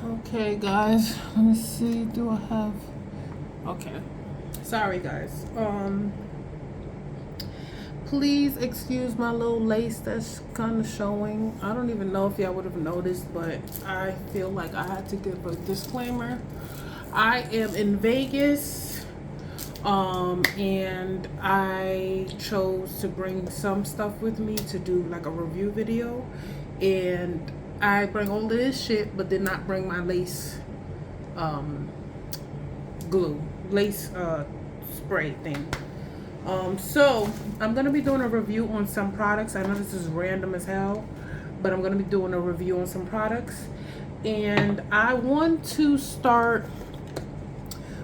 Okay, guys, let me see. Do I have? Okay, sorry, guys. Please excuse my little lace that's kind of showing. I don't even know if y'all would have noticed, but I feel like I had to give a disclaimer. I am in Vegas, and I chose to bring some stuff with me to do like a review video, and I bring all of this shit, but did not bring my lace glue, lace spray thing. So I'm gonna be doing a review on some products. I know this is random as hell, but I'm gonna be doing a review on some products, and I want to start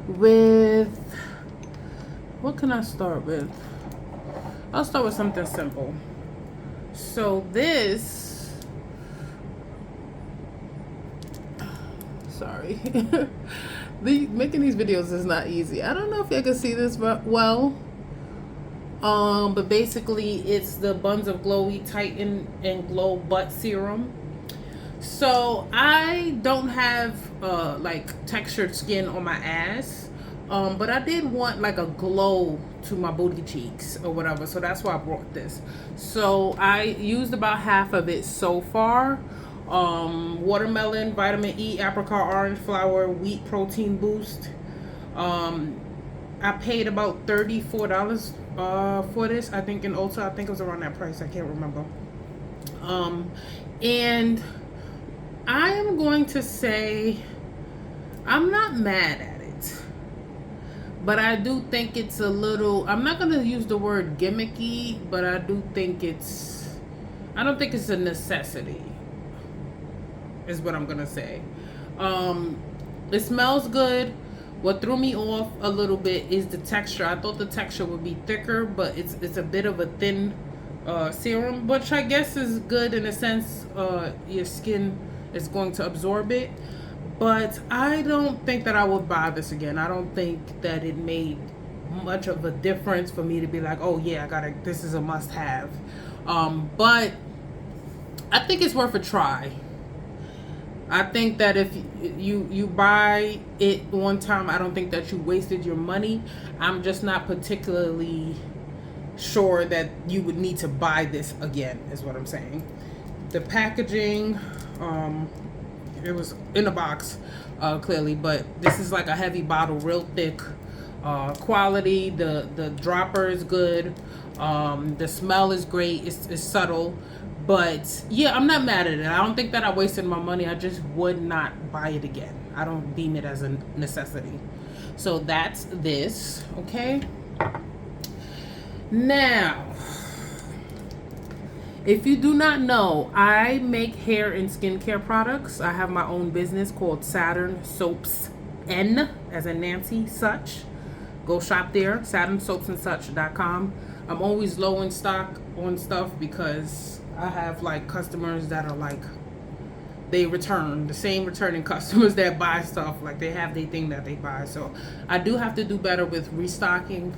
with, what can I start with? I'll start with something simple. So this, sorry. Making these videos is not easy. I don't know if you can see this well. But basically it's the Buns of Glowy Tighten and Glow Butt Serum. So I don't have like textured skin on my ass, but I did want like a glow to my booty cheeks or whatever, so that's why I brought this. So I used about half of it so far. Watermelon, vitamin E, apricot, orange flower, wheat protein boost. I paid about $34 for this. I think in Ulta, I think it was around that price. I can't remember. And I am going to say I'm not mad at it, but I do think it's a little, I'm not going to use the word gimmicky, but I do think I don't think it's a necessity, is what I'm going to say. It smells good. What threw me off a little bit is the texture. I thought the texture would be thicker, but it's a bit of a thin serum, which I guess is good in a sense. Your skin is going to absorb it, but I don't think that I would buy this again. I don't think that it made much of a difference for me to be like, oh yeah, this is a must-have. But I think it's worth a try. I think that if you buy it one time, I don't think that you wasted your money. I'm just not particularly sure that you would need to buy this again, is what I'm saying. The packaging, it was in a box, clearly, but this is like a heavy bottle, real thick quality. The dropper is good. The smell is great. It's subtle. But yeah, I'm not mad at it. I don't think that I wasted my money. I just would not buy it again. I don't deem it as a necessity. So that's this, okay? Now, if you do not know, I make hair and skincare products. I have my own business called Saturn Soaps N, as in Nancy, Such. Go shop there, SaturnSoapsAndSuch.com. I'm always low in stock on stuff because I have like customers that are like, they return, the same returning customers that buy stuff, like they have their thing that they buy. So I do have to do better with restocking,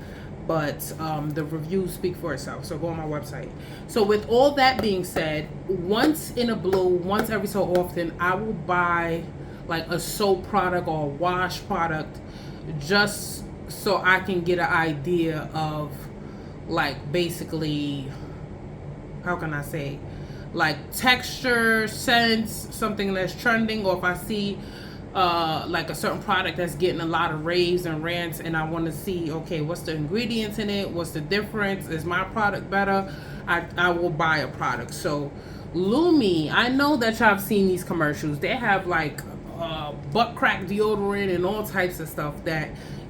but the reviews speak for itself. So go on my website. So with all that being said, once in a blue, once every so often, I will buy like a soap product or a wash product just so I can get an idea of like basically, how can I say, like texture, scents, something that's trending, or if I see like a certain product that's getting a lot of raves and rants and I want to see, okay, what's the ingredients in it, what's the difference, is my product better, I will buy a product. So Lumi, I know that y'all have seen these commercials. They have like butt crack deodorant and all types of stuff that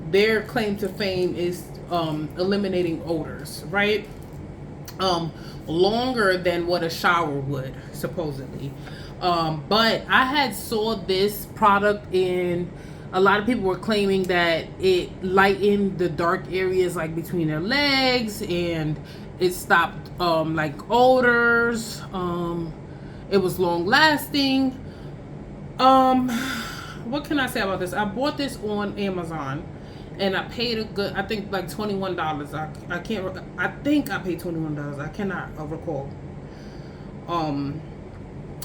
their claim to fame is eliminating odors, right? Longer than what a shower would, supposedly. But I had saw this product in, a lot of people were claiming that it lightened the dark areas like between their legs, and it stopped like odors. It was long lasting. What can I say about this? I bought this on Amazon. And I paid a good, I think like $21. I think I paid $21. I cannot recall.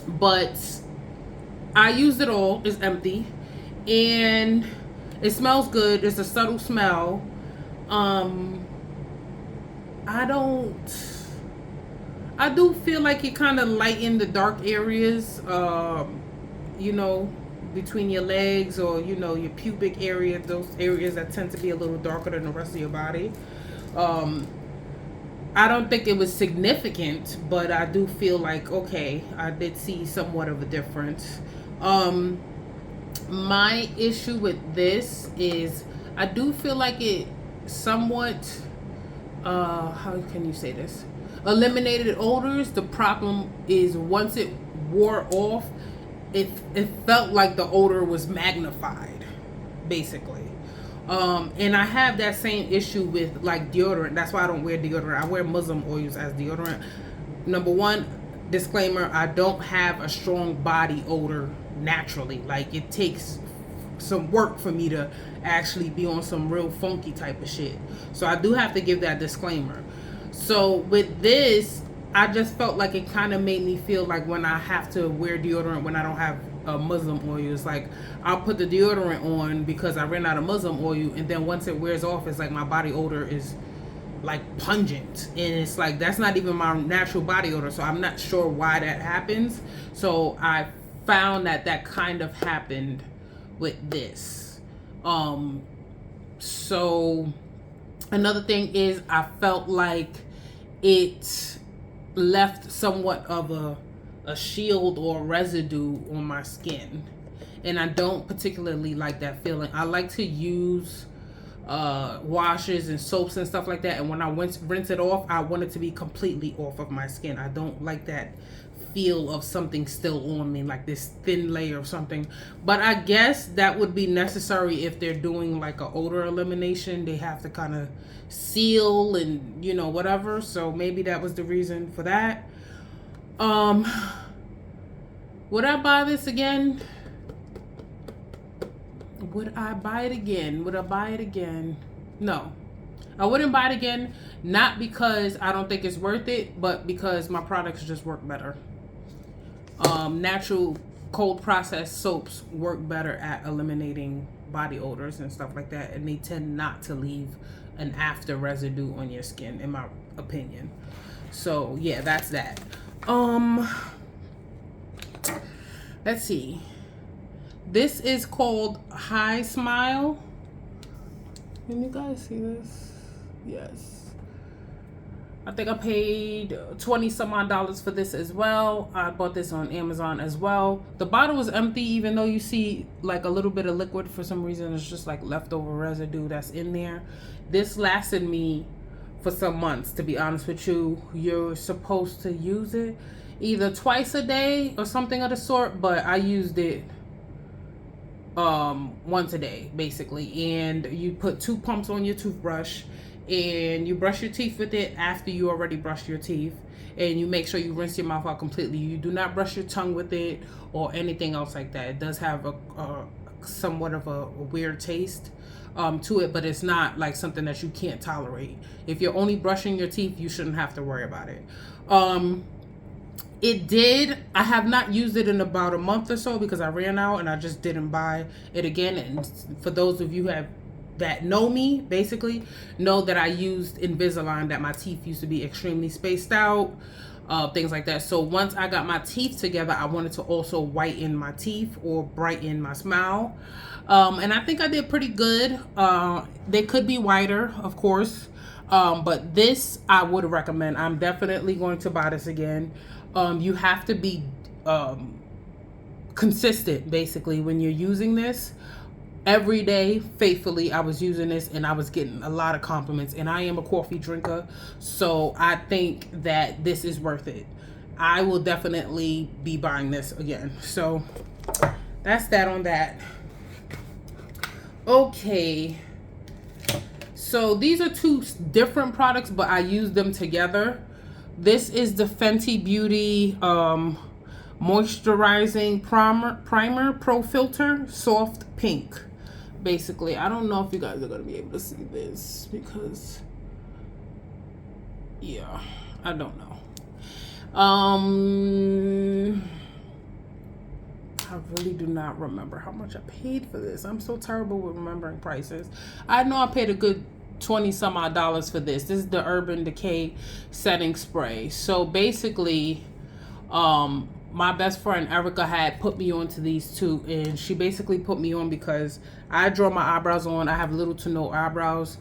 But I used it all. It's empty, and it smells good. It's a subtle smell. Um, I don't. I do feel like it kind of lighten the dark areas. You know, between your legs or your pubic area. Those areas that tend to be a little darker than the rest of your body. Um, I don't think it was significant, but I do feel like, okay, I did see somewhat of a difference. Um, my issue with this is I do feel like it somewhat, how can you say this? Eliminated odors. The problem is once it wore off, it felt like the odor was magnified, basically. And I have that same issue with like deodorant. That's why I don't wear deodorant. I wear Muslim oils as deodorant. Number one, disclaimer: I don't have a strong body odor naturally. Like it takes some work for me to actually be on some real funky type of shit. So I do have to give that disclaimer. So with this, I just felt like it kind of made me feel like when I have to wear deodorant when I don't have Muslim oil, it's like I'll put the deodorant on because I ran out of Muslim oil, and then once it wears off, it's like my body odor is like pungent, and it's like that's not even my natural body odor. So I'm not sure why that happens. So I found that kind of happened with this. So another thing is I felt like it left somewhat of a shield or residue on my skin, and I don't particularly like that feeling. I like to use washes and soaps and stuff like that, and when I rinse it off, I want it to be completely off of my skin. I don't like that feel of something still on me, like this thin layer of something. But I guess that would be necessary if they're doing like a odor elimination. They have to kind of seal and whatever. So maybe that was the reason for that. Would I buy this again? Would I buy it again? Would I buy it again? No, I wouldn't buy it again. Not because I don't think it's worth it, but because my products just work better. Natural cold processed soaps work better at eliminating body odors and stuff like that, and they tend not to leave an after residue on your skin, in my opinion. So yeah, that's that. Let's see. This is called High Smile. Can you guys see this? Yes. I think I paid 20 some odd dollars for this as well. I bought this on Amazon as well. The bottle is empty, even though you see like a little bit of liquid. For some reason, it's just like leftover residue that's in there. This lasted me for some months, to be honest with you. You're supposed to use it either twice a day or something of the sort, but I used it once a day basically. And you put 2 pumps on your toothbrush, and you brush your teeth with it after you already brushed your teeth, and you make sure you rinse your mouth out completely. You do not brush your tongue with it or anything else like that. It does have a somewhat of a weird taste to it, but it's not like something that you can't tolerate. If you're only brushing your teeth, you shouldn't have to worry about it. I have not used it in about a month or so because I ran out and I just didn't buy it again. And for those of you that know me, basically know that I used Invisalign, that my teeth used to be extremely spaced out, things like that. So once I got my teeth together, I wanted to also whiten my teeth or brighten my smile. And I think I did pretty good. They could be whiter, of course. But this I would recommend. I'm definitely going to buy this again. You have to be consistent basically when you're using this. Every day, faithfully, I was using this and I was getting a lot of compliments. And I am a coffee drinker, so I think that this is worth it. I will definitely be buying this again. So that's that on that. Okay. So these are 2 different products, but I use them together. This is the Fenty Beauty Moisturizing Primer Pro Filter Soft Pink. Basically, I don't know if you guys are going to be able to see this because, yeah, I don't know. How I really do not remember how much I paid for this. I'm so terrible with remembering prices. I know I paid a good 20 some odd dollars for this. This is the Urban Decay setting spray. So basically, my best friend Erica had put me on to these two, and she basically put me on because I draw my eyebrows on. I have little to no eyebrows.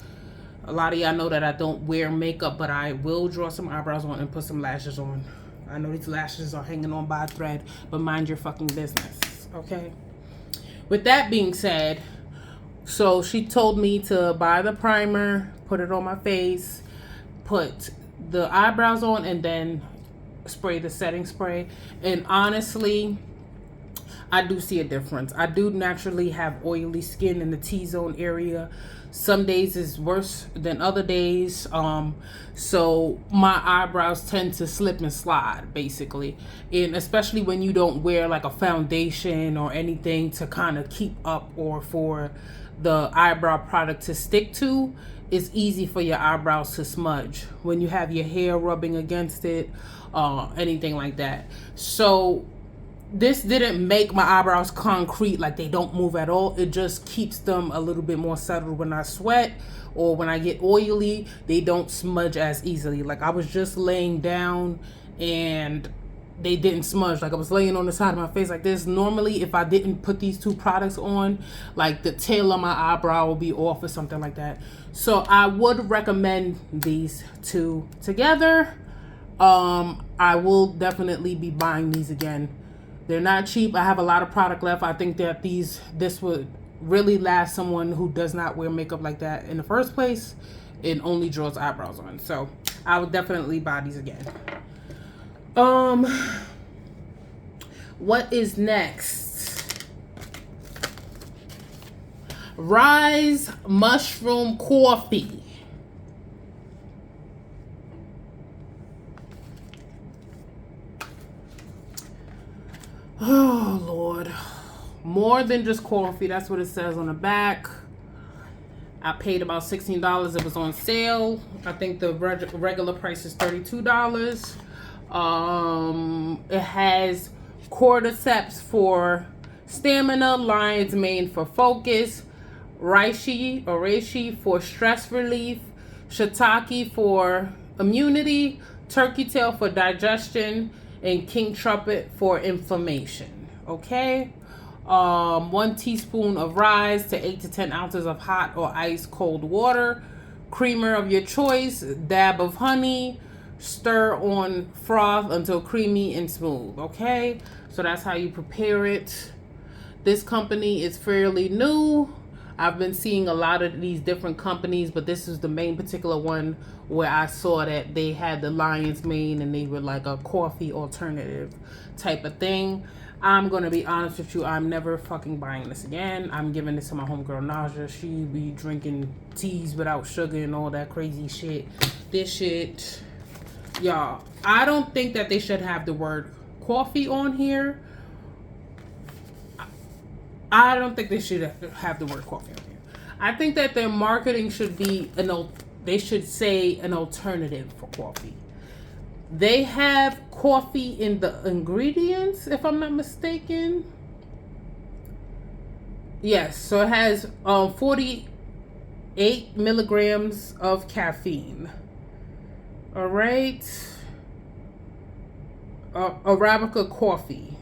A lot of y'all know that I don't wear makeup, but I will draw some eyebrows on and put some lashes on. I know these lashes are hanging on by a thread, but mind your fucking business, okay? With that being said, so she told me to buy the primer, put it on my face, put the eyebrows on, and then spray the setting spray. And honestly, I do see a difference. I do naturally have oily skin in the T-zone area. Some days is worse than other days. So my eyebrows tend to slip and slide, basically. And especially when you don't wear like a foundation or anything to kind of keep up, or for the eyebrow product to stick to, it's easy for your eyebrows to smudge when you have your hair rubbing against it, anything like that. So this didn't make my eyebrows concrete, like they don't move at all. It just keeps them a little bit more settled. When I sweat or when I get oily, they don't smudge as easily. Like I was just laying down and they didn't smudge. Like I was laying on the side of my face like this. Normally, if I didn't put these two products on, like the tail of my eyebrow will be off or something like that. So I would recommend these two together. I will definitely be buying these again. They're not cheap. I have a lot of product left. I think that this would really last someone who does not wear makeup like that in the first place and only draws eyebrows on. So I would definitely buy these again. What is next? Rise Mushroom Coffee. Oh, Lord. More than just coffee. That's what it says on the back. I paid about $16. It was on sale. I think the regular price is $32. It has cordyceps for stamina, lion's mane for focus, reishi for stress relief, shiitake for immunity, turkey tail for digestion, and king trumpet for inflammation. Okay. 1 teaspoon of rise to 8 to 10 ounces of hot or ice cold water, creamer of your choice, dab of honey, stir on froth until creamy and smooth. Okay, so that's how you prepare it. This company is fairly new. I've been seeing a lot of these different companies, but this is the main particular one where I saw that they had the lion's mane and they were like a coffee alternative type of thing. I'm going to be honest with you. I'm never fucking buying this again. I'm giving this to my homegirl Naja. She be drinking teas without sugar and all that crazy shit. This shit, y'all, I don't think that they should have the word coffee on here. I don't think they should have the word coffee on here. I think that their marketing should be they should say an alternative for coffee. They have coffee in the ingredients, if I'm not mistaken. Yes, so it has 48 milligrams of caffeine. All right. Arabica coffee,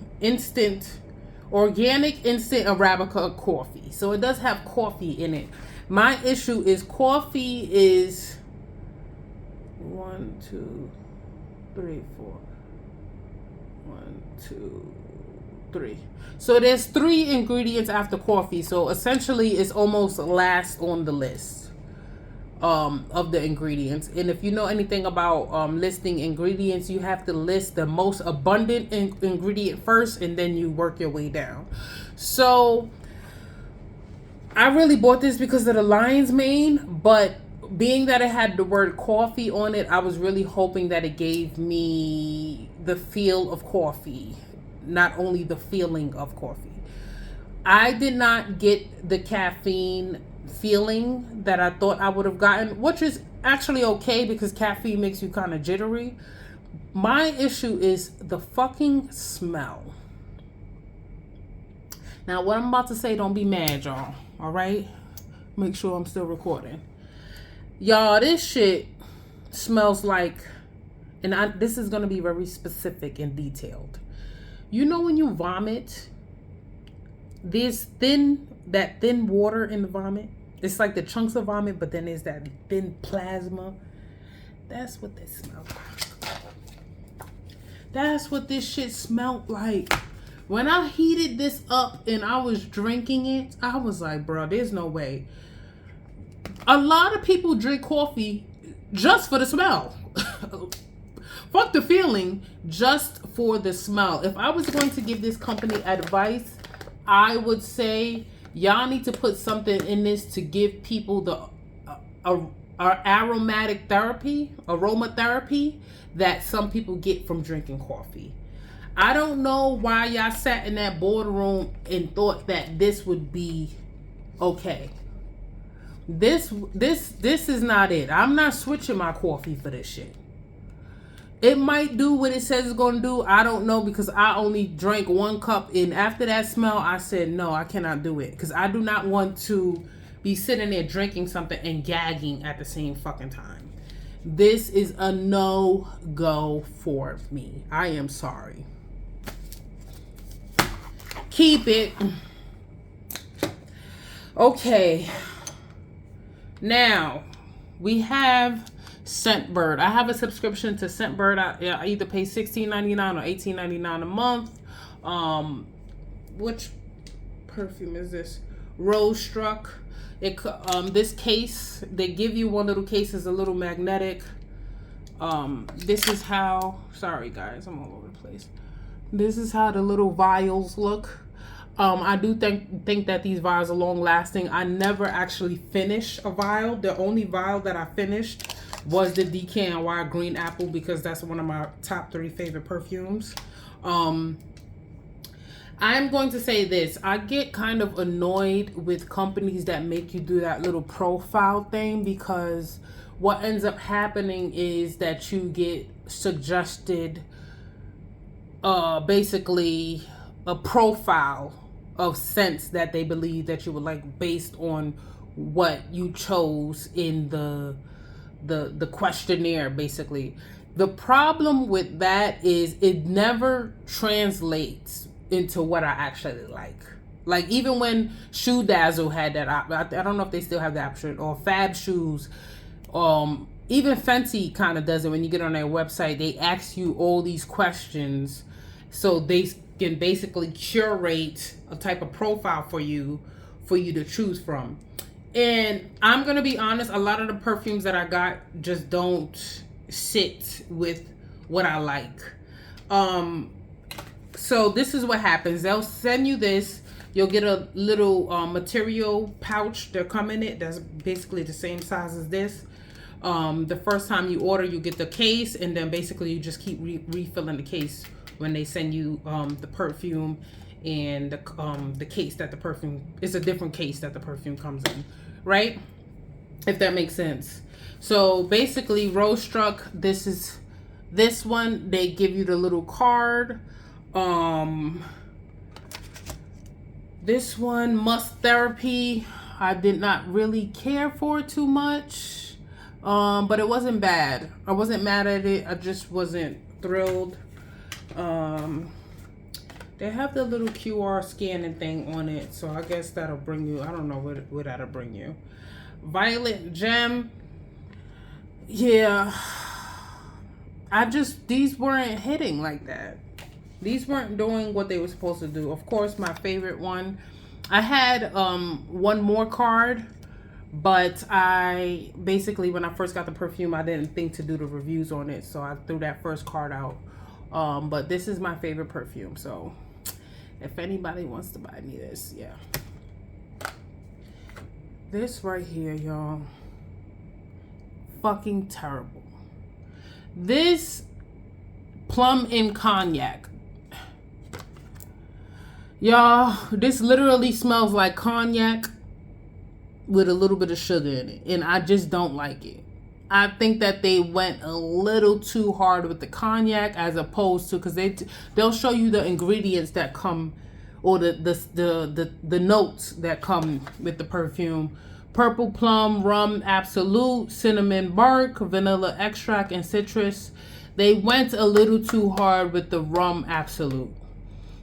organic instant Arabica coffee. So it does have coffee in it. My issue is coffee is 1, 2, 3, 4. 1, 2, 3. So there's 3 ingredients after coffee. So essentially it's almost last on the list of the ingredients. And if you know anything about listing ingredients, you have to list the most abundant ingredient first and then you work your way down. So I really bought this because of the lion's mane, but being that it had the word coffee on it, I was really hoping that it gave me the feel of coffee, not only the feeling of coffee. I did not get the caffeine feeling that I thought I would have gotten, which is actually okay because caffeine makes you kind of jittery. My issue is the fucking smell. Now, what I'm about to say, don't be mad, y'all. All right? Make sure I'm still recording. Y'all, this shit smells like, and this is going to be very specific and detailed. You know when you vomit, there's that thin water in the vomit? It's like the chunks of vomit, but then there's that thin plasma. That's what this smells like. That's what this shit smelled like. When I heated this up and I was drinking it, I was like, bro, there's no way. A lot of people drink coffee just for the smell. Fuck the feeling, just for the smell. If I was going to give this company advice, I would say y'all need to put something in this to give people the aromatic therapy, aromatherapy that some people get from drinking coffee. I don't know why y'all sat in that boardroom and thought that this would be okay. This is not it. I'm not switching my coffee for this shit. It might do what it says it's going to do. I don't know, because I only drank 1 cup. And after that smell, I said, no, I cannot do it. Because I do not want to be sitting there drinking something and gagging at the same fucking time. This is a no-go for me. I am sorry. Keep it. Okay. Now, we have Scentbird. I have a subscription to Scentbird. I either pay $16.99 or $18.99 a month. Which perfume is this? Rose Struck. This case, they give you one little case, is a little magnetic. This is how, sorry guys, I'm all over the place. This is how the little vials look. I do think that these vials are long lasting. I never actually finished a vial. The only vial that I finished was the DKNY Green Apple, because that's one of my top 3 favorite perfumes. I'm going to say this. I get kind of annoyed with companies that make you do that little profile thing, because what ends up happening is that you get suggested basically a profile of scents that they believe that you would like based on what you chose in the questionnaire. Basically, the problem with that is it never translates into what I actually like. Like, even when Shoe Dazzle had that, I don't know if they still have that option, or Fab Shoes, even Fenty kind of does it. When you get on their website, they ask you all these questions so they can basically curate a type of profile for you to choose from. And I'm gonna be honest, a lot of the perfumes that I got just don't sit with what I like. So this is what happens. They'll send you this. You'll get a little material pouch that come in it that's basically the same size as this. The first time you order, you get the case, and then basically you just keep refilling the case when they send you the perfume, and the case that the perfume is a different case that the perfume comes in, right? If that makes sense. So basically, Rose Struck, this one, they give you the little card. This one, Must Therapy, I did not really care for too much, but it wasn't bad. I wasn't mad at it. I just wasn't thrilled. They have the little QR scanning thing on it, so I guess that'll bring you, I don't know what that'll bring you. Violet Gem, yeah, these weren't hitting like that. These weren't doing what they were supposed to do. Of course, my favorite one, I had one more card, but I basically, when I first got the perfume, I didn't think to do the reviews on it, so I threw that first card out. But this is my favorite perfume, so if anybody wants to buy me this, yeah. This right here, y'all, fucking terrible. This Plum and Cognac. Y'all, this literally smells like cognac with a little bit of sugar in it, and I just don't like it. I think that they went a little too hard with the cognac, as opposed to, because they'll show you the ingredients that come or the notes that come with the perfume. Purple plum, rum absolute, cinnamon bark, vanilla extract, and citrus. They went a little too hard with the rum absolute.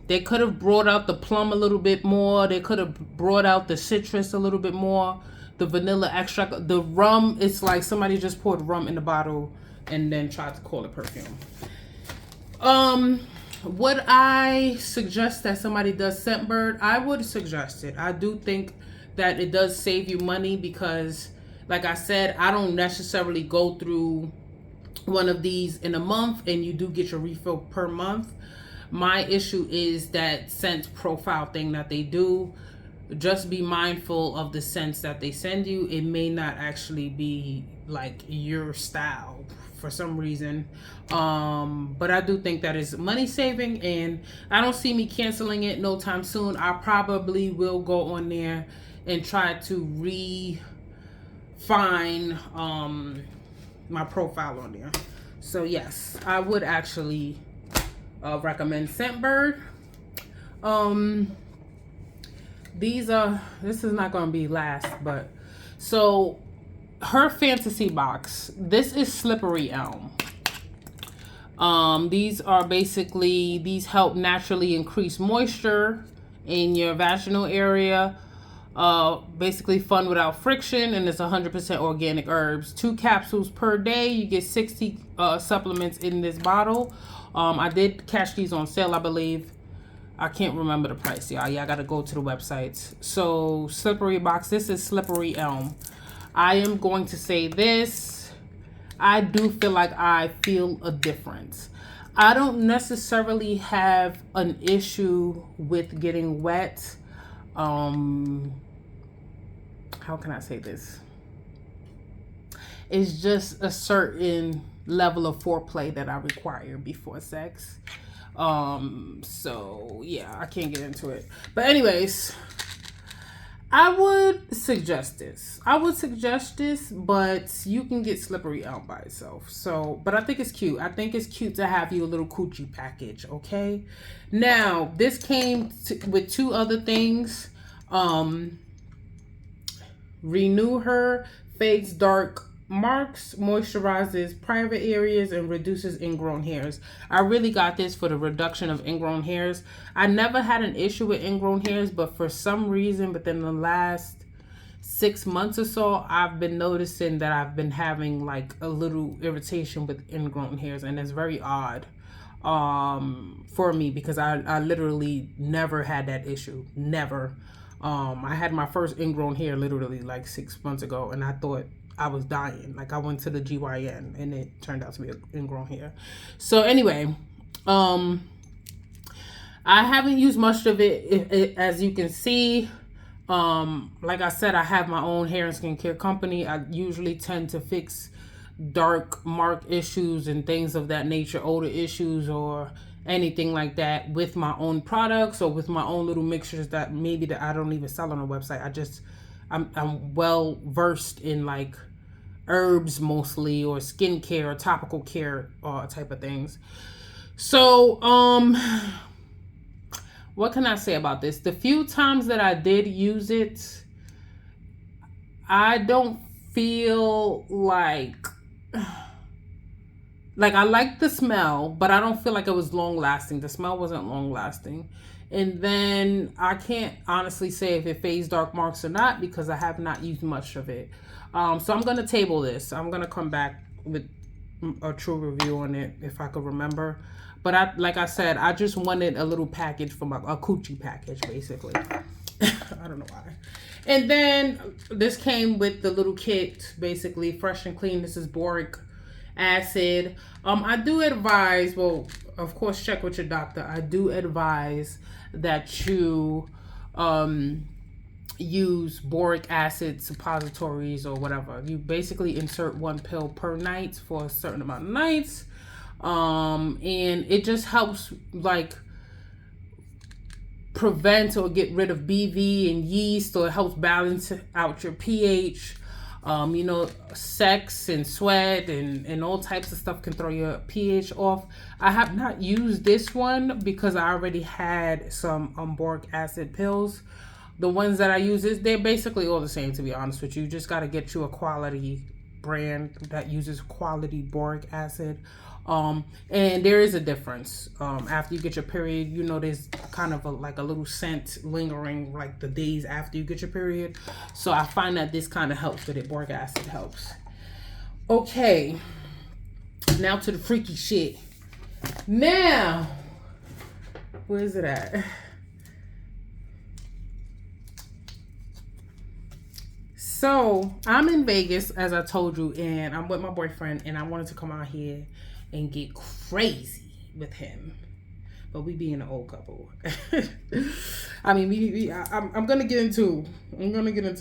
They could have brought out the plum a little bit more. They could have brought out the citrus a little bit more. The vanilla extract. The rum, it's like somebody just poured rum in the bottle and then tried to call it perfume. Would I suggest that somebody does Scentbird? I would suggest it. I do think that it does save you money because, like I said, I don't necessarily go through one of these in a month, and you do get your refill per month. My issue is that scent profile thing that they do. Just be mindful of the scents that they send you. It may not actually be like your style for some reason. But I do think that is money saving, and I don't see me canceling it no time soon. I probably will go on there and try to refine my profile on there. So yes, I would actually recommend Scentbird. This is not going to be last, but so her fantasy box, this is Slippery Elm. These help naturally increase moisture in your vaginal area. Basically fun without friction, and it's 100% organic herbs. 2 capsules per day. You get 60 supplements in this bottle. I did catch these on sale, I believe. I can't remember the price, y'all. Yeah, I gotta go to the websites. So Slippery box. This is Slippery Elm. I am going to say this. I do feel like I feel a difference. I don't necessarily have an issue with getting wet. How can I say this? It's just a certain level of foreplay that I require before sex. So yeah, I can't get into it. But anyways, I would suggest this. But you can get Slippery Elm by itself. So, but I think it's cute. I think it's cute to have you a little coochie package, okay? Now, this came with 2 other things. Renew Her fades dark marks, moisturizes private areas, and reduces ingrown hairs. I really got this for the reduction of ingrown hairs. I never had an issue with ingrown hairs, but for some reason within the last 6 months or so, I've been noticing that I've been having like a little irritation with ingrown hairs, and it's very odd for me because I literally never had that issue. Never. I had my first ingrown hair literally like 6 months ago, and I thought I was dying. Like I went to the GYN and it turned out to be an ingrown hair. So anyway, I haven't used much of it, as you can see. Like I said, I have my own hair and skincare company. I usually tend to fix dark mark issues and things of that nature, odor issues or anything like that with my own products or with my own little mixtures that I don't even sell on a website. I'm well versed in like herbs mostly, or skincare or topical care type of things. So what can I say about this? The few times that I did use it, I don't feel like I like the smell, but I don't feel like it was long lasting. The smell wasn't long lasting. And then I can't honestly say if it fades dark marks or not because I have not used much of it. So I'm going to table this. I'm going to come back with a true review on it if I could remember. But like I said, I just wanted a little package for a coochie package, basically. I don't know why. And then this came with the little kit, basically, fresh and clean. This is boric acid. I do advise, well, of course, check with your doctor. I do advise that you use boric acid suppositories or whatever. You basically insert 1 pill per night for a certain amount of nights. And it just helps like prevent or get rid of BV and yeast, or it helps balance out your pH. You know, sex and sweat and all types of stuff can throw your pH off. I have not used this one because I already had some boric acid pills. The ones that I use, they're basically all the same, to be honest with you. You just got to get you a quality brand that uses quality boric acid. And there is a difference. After you get your period, you know, there's kind of like a little scent lingering like the days after you get your period. So I find that this kind of helps with it. Boric acid helps. Okay, now to the freaky shit. Now, where is it at? So I'm in Vegas, as I told you, and I'm with my boyfriend, and I wanted to come out here and get crazy with him. But we being an old couple. I mean, I'm gonna get into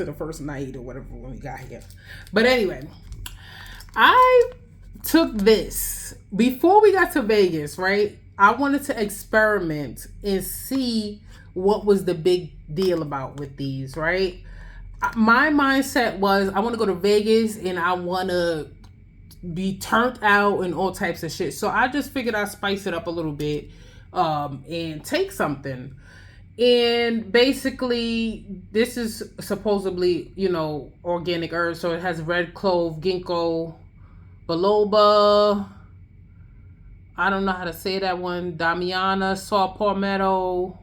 the first night or whatever when we got here. But anyway, I took this before we got to Vegas, right? I wanted to experiment and see what was the big deal about with these, right? My mindset was I want to go to Vegas and I want to be turned out and all types of shit. So I just figured I'd spice it up a little bit and take something. And basically, this is supposedly, you know, organic herbs. So it has red clove, ginkgo, biloba. I don't know how to say that one. Damiana, saw palmetto.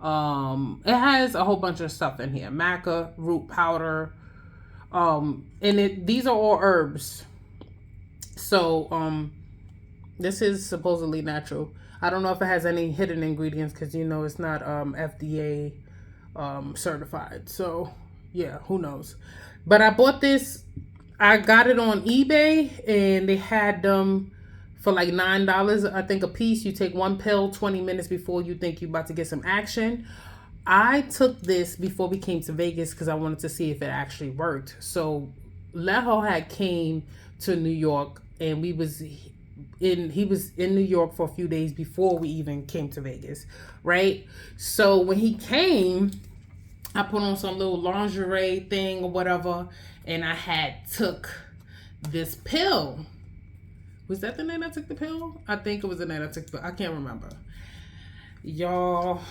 It has a whole bunch of stuff in here. Maca root powder. And these are all herbs. So, this is supposedly natural. I don't know if it has any hidden ingredients because, you know, it's not FDA certified. So, yeah, who knows? But I bought this. I got it on eBay and they had them for like $9, I think, a piece. You take one pill 20 minutes before you think you're about to get some action. I took this before we came to Vegas because I wanted to see if it actually worked. So Leho had came to New York and he was in New York for a few days before we even came to Vegas, right? So when he came, I put on some little lingerie thing or whatever, and I had took this pill. Was that the night I took the pill? I think it was the night I took the pill. I can't remember. Y'all,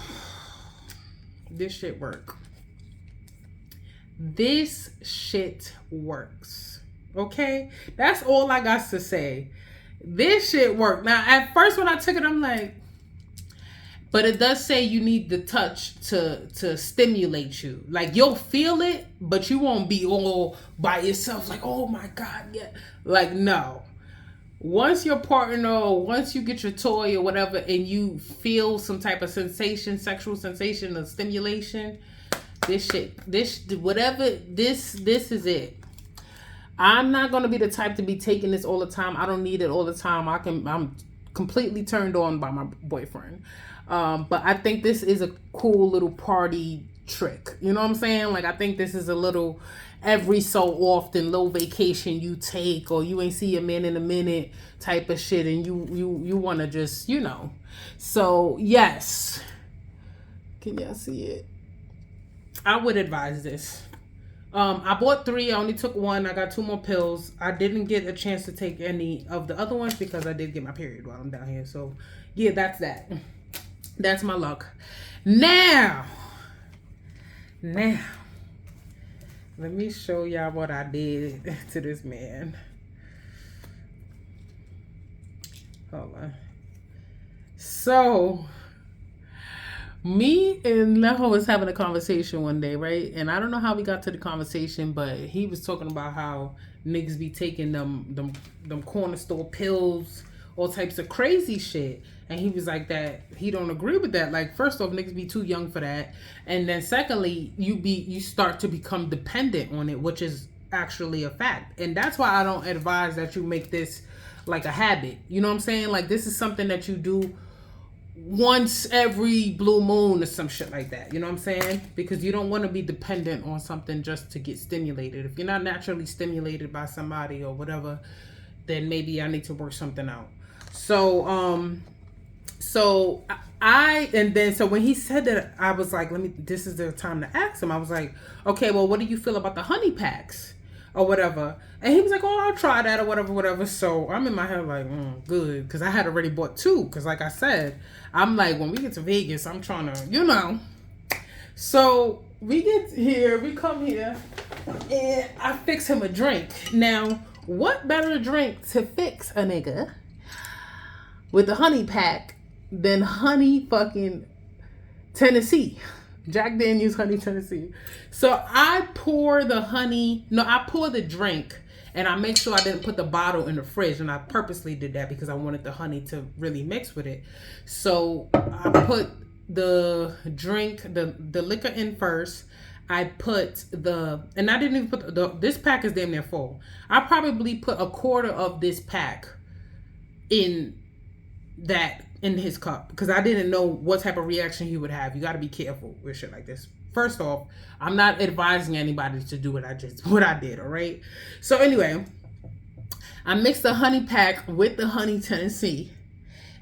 this shit work. This shit works. Okay? That's all I got to say. This shit worked. Now, at first when I took it, I'm like, but it does say you need the touch to stimulate you. Like, you'll feel it, but you won't be all by yourself like, oh my God, yeah. Like, no. Once your partner or once you get your toy or whatever and you feel some type of sensation, sexual sensation or stimulation, this is it. I'm not going to be the type to be taking this all the time. I don't need it all the time. I'm completely turned on by my boyfriend. But I think this is a cool little party trick. You know what I'm saying? Like, I think this is a little every so often little vacation you take, or you ain't see a man in a minute type of shit, and you want to just, you know. So yes, can y'all see it? I would advise this. I bought 3. I only took 1. I got 2 more pills. I didn't get a chance to take any of the other ones because I did get my period while I'm down here. So yeah, that's that. That's my luck. Now, let me show y'all what I did to this man. Hold on. So, me and Leho was having a conversation one day, right? And I don't know how we got to the conversation, but he was talking about how niggas be taking them corner store pills, all types of crazy shit. And he was like that he don't agree with that. Like, first off, niggas be too young for that. And then secondly, you start to become dependent on it, which is actually a fact. And that's why I don't advise that you make this like a habit. You know what I'm saying? Like, this is something that you do once every blue moon or some shit like that. You know what I'm saying? Because you don't want to be dependent on something just to get stimulated. If you're not naturally stimulated by somebody or whatever, then maybe I need to work something out. So when he said that, I was like, this is the time to ask him. I was like, okay, well, what do you feel about the honey packs? or whatever. And he was like, oh, I'll try that or whatever, whatever. So I'm in my head like, good. Because I had already bought two. Because like I said, I'm like, when we get to Vegas, I'm trying to, you know. So we get here, we come here, and I fix him a drink. Now, what better drink to fix a nigga with a honey pack than honey fucking Tennessee? Jack Daniels honey Tennessee. So I pour the drink, and I make sure I didn't put the bottle in the fridge, and I purposely did that because I wanted the honey to really mix with it. So I put the drink, the liquor in first. I put and I didn't even put this pack is damn near full. I probably put a quarter of this pack in his cup because I didn't know what type of reaction he would have. You got to be careful with shit like this. First off, I'm not advising anybody to do what I did, all right? So anyway, I mixed the honey pack with the honey Tennessee,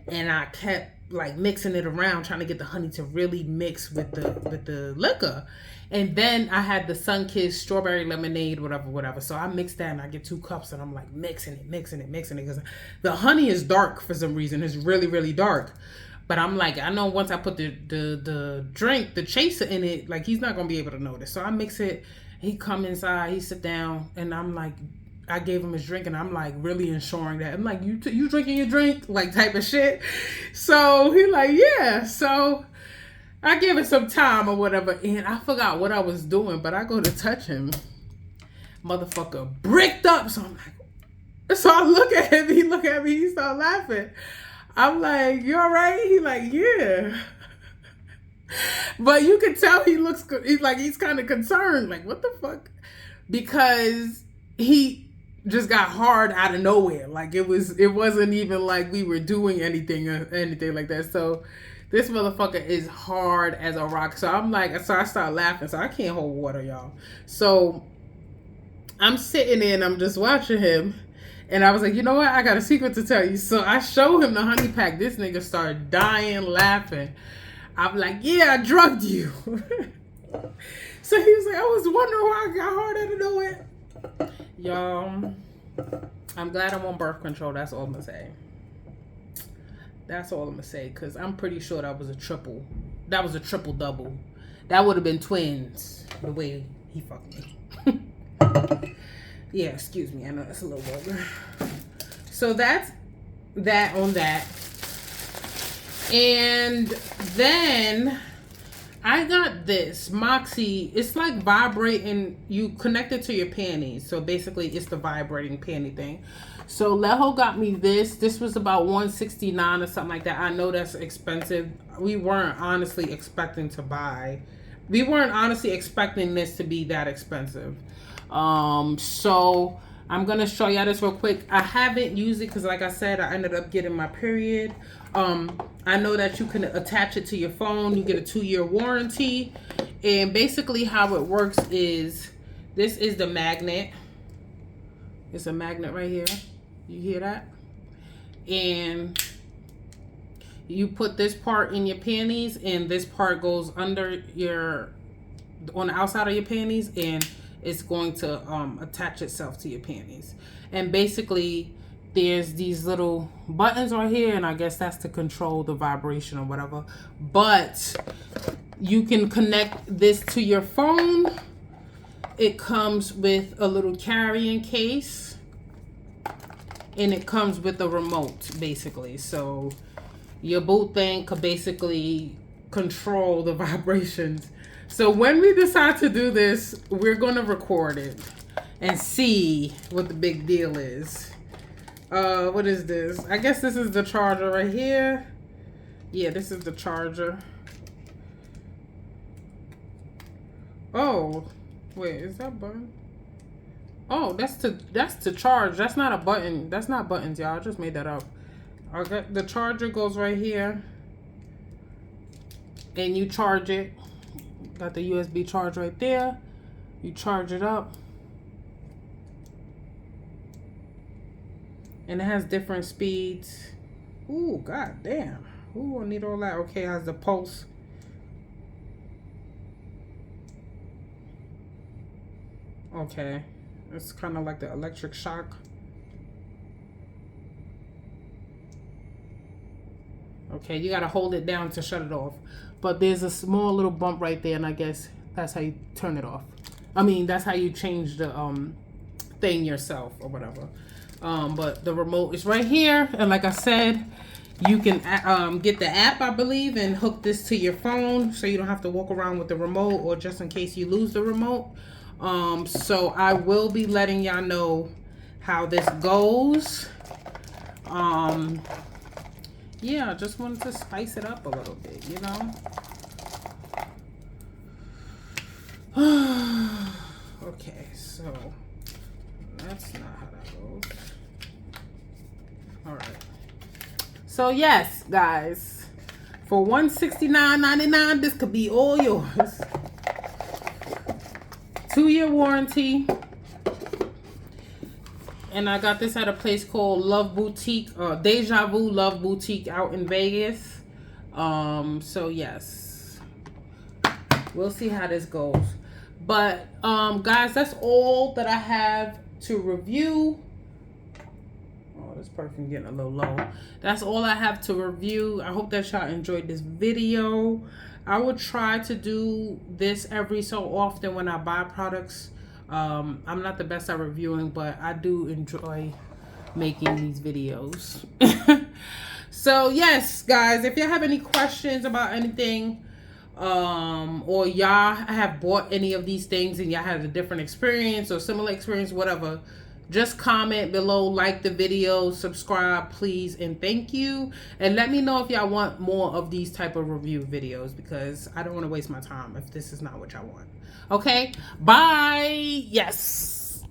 and I kept like mixing it around, trying to get the honey to really mix with the liquor. And then I had the Sunkist strawberry lemonade, whatever. So I mixed that, and I get 2 cups, and I'm like mixing it. Because the honey is dark for some reason. It's really, really dark. But I'm like, I know once I put the drink, the chaser in it, like he's not going to be able to notice. So I mix it. He come inside, he sit down, and I'm like, I gave him his drink, and I'm like really ensuring that. I'm like, you drinking your drink? Like type of shit. So he like, yeah. So I give it some time or whatever, and I forgot what I was doing, but I go to touch him. Motherfucker bricked up. So I'm like, so I look at him, he look at me, he start laughing. I'm like, you all right? He like, yeah. But you can tell he's kind of concerned. Like, what the fuck? Because he just got hard out of nowhere. Like it wasn't even like we were doing anything like that. So this motherfucker is hard as a rock. So I'm like, so I start laughing. So I can't hold water, y'all. So I'm sitting there and I'm just watching him. And I was like, you know what? I got a secret to tell you. So I show him the honey pack. This nigga started dying laughing. I'm like, yeah, I drugged you. So he was like, I was wondering why I got hard out of nowhere. Y'all, I'm glad I'm on birth control. That's all I'm going to say. That's all I'm going to say. Because I'm pretty sure that was a triple. That was a triple double. That would have been twins. The way he fucked me. Yeah, excuse me. I know that's a little vulgar. So that's that on that. And then I got this Moxie. It's like vibrating. You connect it to your panties. So basically it's the vibrating panty thing. So Leho got me this. This was about $169 or something like that. I know that's expensive. We weren't honestly expecting to buy. We weren't honestly expecting this to be that expensive. So I'm gonna show y'all this real quick. I haven't used it because like I said, I ended up getting my period. I know that you can attach it to your phone. You get a 2-year warranty. And basically how it works is, this is the magnet. It's a magnet right here. You hear that? And you put this part in your panties, and this part goes under on the outside of your panties, and it's going to attach itself to your panties. And basically there's these little buttons right here, and I guess that's to control the vibration or whatever. But you can connect this to your phone. It comes with a little carrying case, and it comes with a remote basically. So your boot thing could basically control the vibrations. So when we decide to do this, we're going to record it and see what the big deal is. What is this? I guess this is the charger right here. Yeah, this is the charger. Oh, wait, is that button? Oh, that's to charge. That's not a button. That's not buttons, y'all. I just made that up. Okay, the charger goes right here, and you charge it. Got the USB charge right there. You charge it up, and it has different speeds. Ooh, god damn. Ooh, I need all that. Okay, it has the pulse. Okay, It's kind of like the electric shock. Okay, you gotta hold it down to shut it off. But there's a small little bump right there, and I guess that's how you turn it off. I mean, that's how you change the thing yourself or whatever. But the remote is right here, and like I said, you can get the app, I believe, and hook this to your phone so you don't have to walk around with the remote, or just in case you lose the remote. So I will be letting y'all know how this goes. Yeah, I just wanted to spice it up a little bit, you know? Okay, so that's not how that goes. All right. So yes, guys, for $169.99, this could be all yours. 2-year warranty. And I got this at a place called Love Boutique, Deja Vu Love Boutique out in Vegas. So yes, we'll see how this goes. But guys, that's all that I have to review. Oh, this perfume getting a little low. That's all I have to review. I hope that y'all enjoyed this video. I will try to do this every so often when I buy products. I'm not the best at reviewing, but I do enjoy making these videos. So yes, guys, if y'all have any questions about anything, or y'all have bought any of these things and y'all had a different experience or similar experience, whatever, just comment below, like the video, subscribe, please, and thank you. And let me know if y'all want more of these type of review videos, because I don't want to waste my time if this is not what y'all want. Okay, bye. Yes.